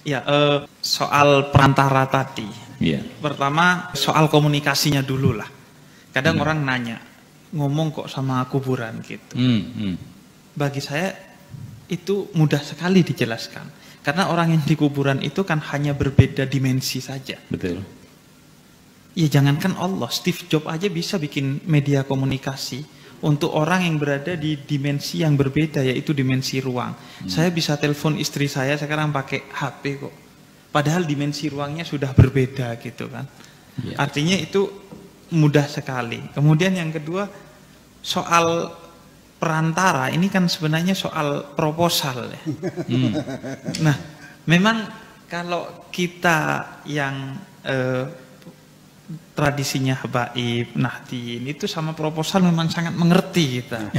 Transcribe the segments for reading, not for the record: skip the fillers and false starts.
Ya, soal perantara tadi. Iya. Pertama, soal komunikasinya dulu lah. Kadang orang nanya, ngomong kok sama kuburan gitu. Bagi saya itu mudah sekali dijelaskan. Karena orang yang di kuburan itu kan hanya berbeda dimensi saja. Betul. Ya jangankan Allah, Steve Jobs aja bisa bikin media komunikasi untuk orang yang berada di dimensi yang berbeda, yaitu dimensi ruang. Saya bisa telepon istri saya sekarang pakai HP kok. Padahal dimensi ruangnya sudah berbeda gitu kan. Ya. Artinya itu mudah sekali. Kemudian yang kedua, soal perantara, ini kan sebenarnya soal proposal ya. Nah, memang kalau kita yang tradisinya habaib, nahdien itu sama proposal memang sangat mengerti kita.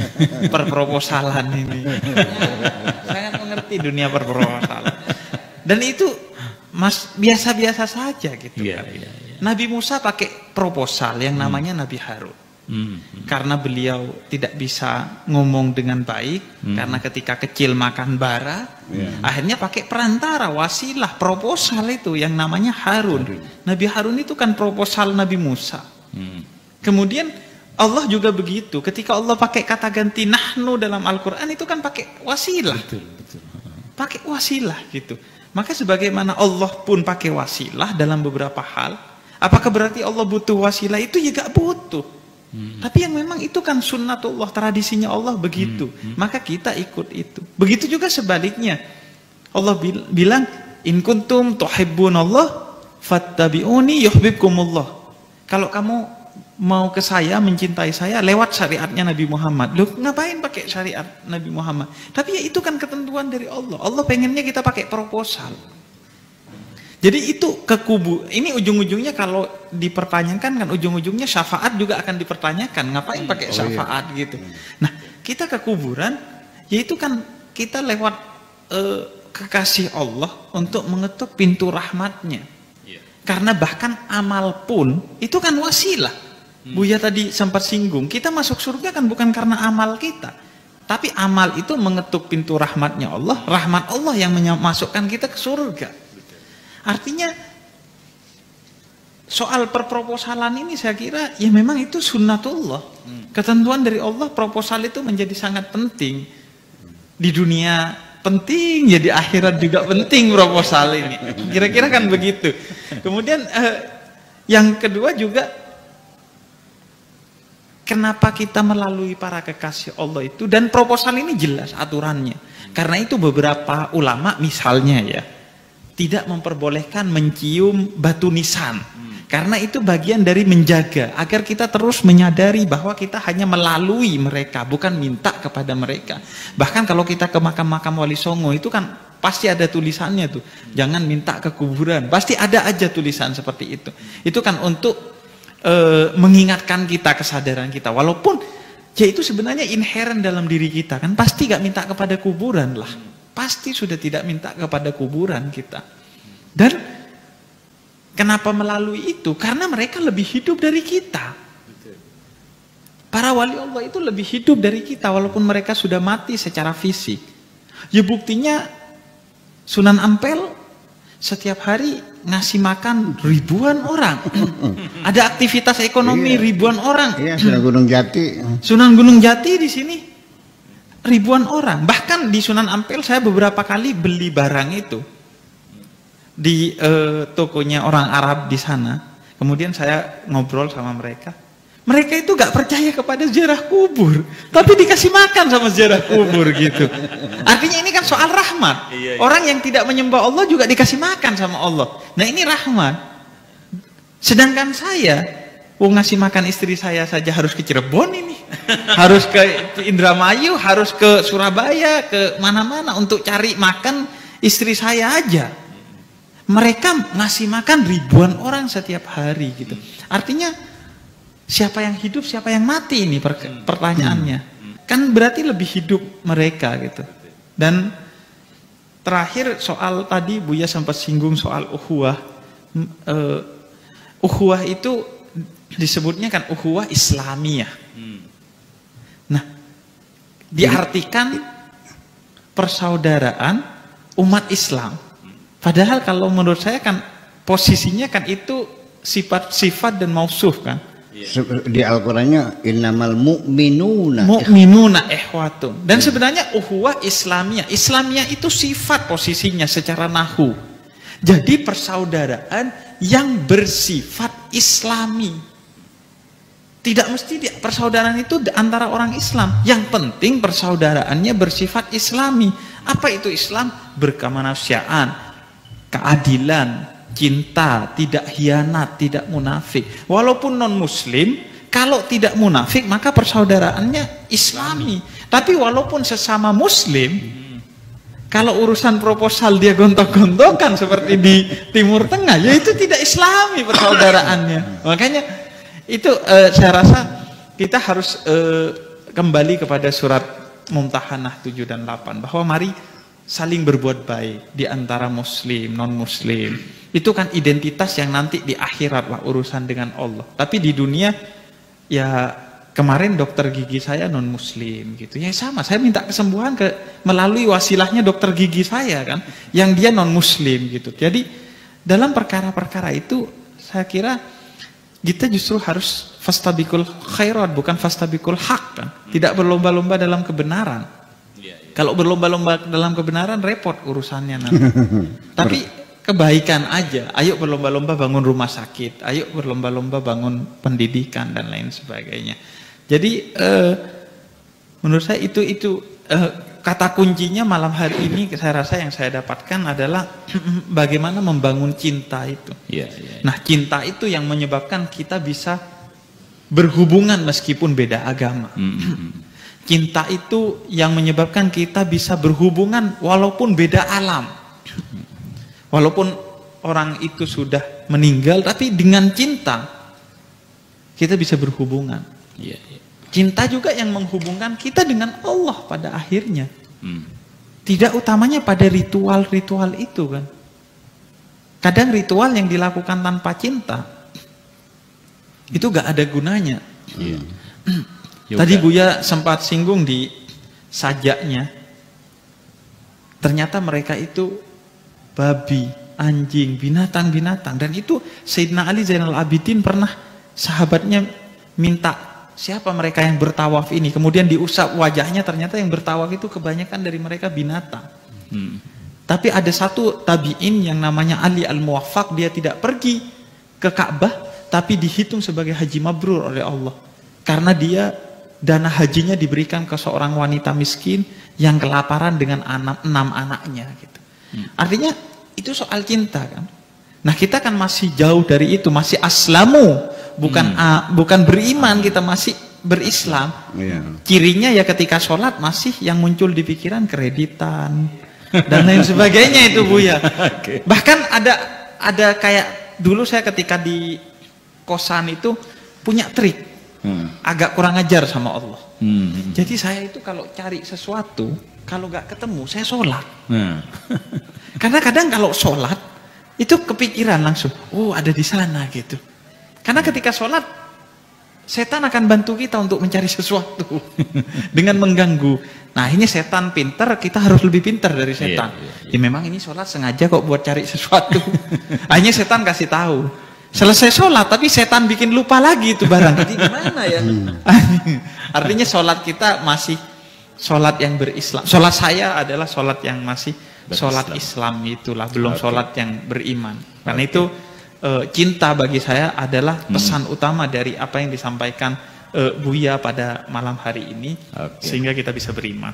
Perproposalan ini. Sangat mengerti dunia perproposalan. Dan itu biasa-biasa saja gitu kan. Nabi Musa pakai proposal yang namanya Nabi Harun. Karena beliau tidak bisa ngomong dengan baik, karena ketika kecil makan bara, akhirnya pakai perantara, wasilah, proposal itu yang namanya Harun. Nabi Harun itu kan proposal Nabi Musa. Kemudian Allah juga begitu, ketika Allah pakai kata ganti nahnu dalam Al-Quran itu kan pakai wasilah. Pakai wasilah gitu. Maka sebagaimana Allah pun pakai wasilah dalam beberapa hal, apakah berarti Allah butuh wasilah? Itu ya gak butuh. Tapi yang memang itu kan sunnatullah, tradisinya Allah begitu. Maka kita ikut itu. Begitu juga sebaliknya. Allah bilang, in kuntum tuhibbunallah fattabi'uni yuhibbukumullah. Kalau kamu mau ke saya, mencintai saya, lewat syariatnya Nabi Muhammad. Loh, ngapain pakai syariat Nabi Muhammad? Tapi ya itu kan ketentuan dari Allah. Allah pengennya kita pakai proposal. Jadi itu ke kubu. Ini ujung-ujungnya kalau dipertanyakan kan ujung-ujungnya syafaat juga akan dipertanyakan. Ngapain pakai syafaat gitu. Nah, kita ke kuburan, yaitu kan kita lewat kekasih Allah untuk mengetuk pintu rahmatnya. Karena bahkan amal pun itu kan wasilah. Buya tadi sempat singgung, kita masuk surga kan bukan karena amal kita. Tapi amal itu mengetuk pintu rahmatnya Allah. Rahmat Allah yang memasukkan kita ke surga. Artinya soal perproposalan ini saya kira ya memang itu sunnatullah. Ketentuan dari Allah, proposal itu menjadi sangat penting. Di dunia penting, ya di akhirat juga penting proposal ini. Kira-kira kan begitu. Kemudian yang kedua juga, kenapa kita melalui para kekasih Allah itu, dan proposal ini jelas aturannya. Karena itu beberapa ulama misalnya ya, tidak memperbolehkan mencium batu nisan. Karena itu bagian dari menjaga agar kita terus menyadari bahwa kita hanya melalui mereka, bukan minta kepada mereka. Bahkan kalau kita ke makam-makam Wali Songo itu kan pasti ada tulisannya tuh, jangan minta ke kuburan. Pasti ada aja tulisan seperti itu. Itu kan untuk mengingatkan kita, kesadaran kita. Walaupun ya itu sebenarnya inherent dalam diri kita kan, pasti gak minta kepada kuburan lah. Pasti sudah tidak minta kepada kuburan kita. Dan kenapa melalui itu? Karena mereka lebih hidup dari kita. Para wali Allah itu lebih hidup dari kita walaupun mereka sudah mati secara fisik. Ya buktinya Sunan Ampel setiap hari ngasih makan ribuan orang. Ada aktivitas ekonomi ribuan orang. Iya, Sunan Gunung Jati. Sunan Gunung Jati di sini ribuan orang. Bahkan di Sunan Ampel saya beberapa kali beli barang itu di tokonya orang Arab di sana. Kemudian saya ngobrol sama mereka. Mereka itu gak percaya kepada ziarah kubur, tapi dikasih makan sama ziarah kubur gitu. Artinya ini kan soal rahmat. Orang yang tidak menyembah Allah juga dikasih makan sama Allah. Nah ini rahmat. Sedangkan saya ngasih makan istri saya saja harus ke Cirebon ini. Harus ke Indramayu, harus ke Surabaya, ke mana-mana untuk cari makan istri saya aja. Mereka ngasih makan ribuan orang setiap hari gitu. Artinya siapa yang hidup, siapa yang mati ini pertanyaannya. Kan berarti lebih hidup mereka gitu. Dan terakhir soal tadi Buya sempat singgung soal ukhuwah. Ukhuwah itu disebutnya kan ukhuwah Islamiyah. Nah, diartikan persaudaraan umat Islam. Padahal kalau menurut saya kan posisinya kan itu sifat dan mausuf kan. Di Al-Qur'annya innamal mu'minuna ikhwatun. Dan sebenarnya uhuwah Islamiyah. Islamiyah itu sifat posisinya secara nahu. Jadi persaudaraan yang bersifat Islami. Tidak mesti persaudaraan itu antara orang Islam. Yang penting persaudaraannya bersifat Islami. Apa itu Islam? Berkemanusiaan, keadilan, cinta, tidak hianat, tidak munafik. Walaupun non muslim, kalau tidak munafik maka persaudaraannya Islami. Tapi walaupun sesama muslim, kalau urusan proposal dia gontok-gontokan seperti di Timur Tengah, ya itu tidak Islami persaudaraannya. Makanya itu saya rasa kita harus kembali kepada surat Mumtahanah 7 dan 8 bahwa mari saling berbuat baik di antara muslim, non muslim. Itu kan identitas yang nanti di akhirat lah urusan dengan Allah. Tapi di dunia ya kemarin dokter gigi saya non muslim gitu. Ya sama, saya minta kesembuhan melalui wasilahnya dokter gigi saya kan, yang dia non muslim gitu. Jadi dalam perkara-perkara itu saya kira kita justru harus fastabikul khairat, bukan fastabikul hak kan. Tidak berlomba-lomba dalam kebenaran. Kalau berlomba-lomba dalam kebenaran repot urusannya nanti. Tapi kebaikan aja. Ayo berlomba-lomba bangun rumah sakit. Ayo berlomba-lomba bangun pendidikan dan lain sebagainya. Jadi menurut saya itu kata kuncinya malam hari ini saya rasa yang saya dapatkan adalah bagaimana membangun cinta itu. Nah, cinta itu yang menyebabkan kita bisa berhubungan meskipun beda agama. Cinta itu yang menyebabkan kita bisa berhubungan walaupun beda alam. Walaupun orang itu sudah meninggal, tapi dengan cinta kita bisa berhubungan. Cinta juga yang menghubungkan kita dengan Allah pada akhirnya. Tidak utamanya pada ritual-ritual itu kan. Kadang ritual yang dilakukan tanpa cinta itu gak ada gunanya. Tadi Buya sempat singgung di sajaknya. Ternyata mereka itu babi, anjing, binatang-binatang. Dan itu Sayyidina Ali Zainal Abidin pernah sahabatnya minta, siapa mereka yang bertawaf ini? Kemudian diusap wajahnya, ternyata yang bertawaf itu kebanyakan dari mereka binatang. Tapi ada satu tabi'in yang namanya Ali Al-Muwaffaq, dia tidak pergi ke Ka'bah, tapi dihitung sebagai haji mabrur oleh Allah. Karena dia dana hajinya diberikan ke seorang wanita miskin yang kelaparan dengan 6 anaknya gitu. Artinya itu soal cinta kan. Nah, kita kan masih jauh dari itu, masih aslamu, bukan beriman, kita masih berislam. Cirinya ya ketika sholat masih yang muncul di pikiran kreditan dan lain sebagainya itu Buya. Bahkan ada kayak dulu saya ketika di kosan itu punya trik, agak kurang ajar sama Allah. Jadi saya itu kalau cari sesuatu, kalau gak ketemu saya sholat. Karena kadang kalau sholat itu kepikiran langsung, oh ada di sana gitu. Karena ketika sholat setan akan bantu kita untuk mencari sesuatu dengan mengganggu. Nah, ini setan pinter, kita harus lebih pinter dari setan. Ya memang ini sholat sengaja kok buat cari sesuatu. Akhirnya setan kasih tahu. Selesai sholat tapi setan bikin lupa lagi itu barang. Jadi gimana ya? Artinya sholat kita masih sholat yang berislam. Sholat saya adalah sholat yang masih sholat Islam itulah, belum sholat yang beriman. Karena itu cinta bagi saya adalah pesan utama dari apa yang disampaikan Buya pada malam hari ini, sehingga kita bisa beriman.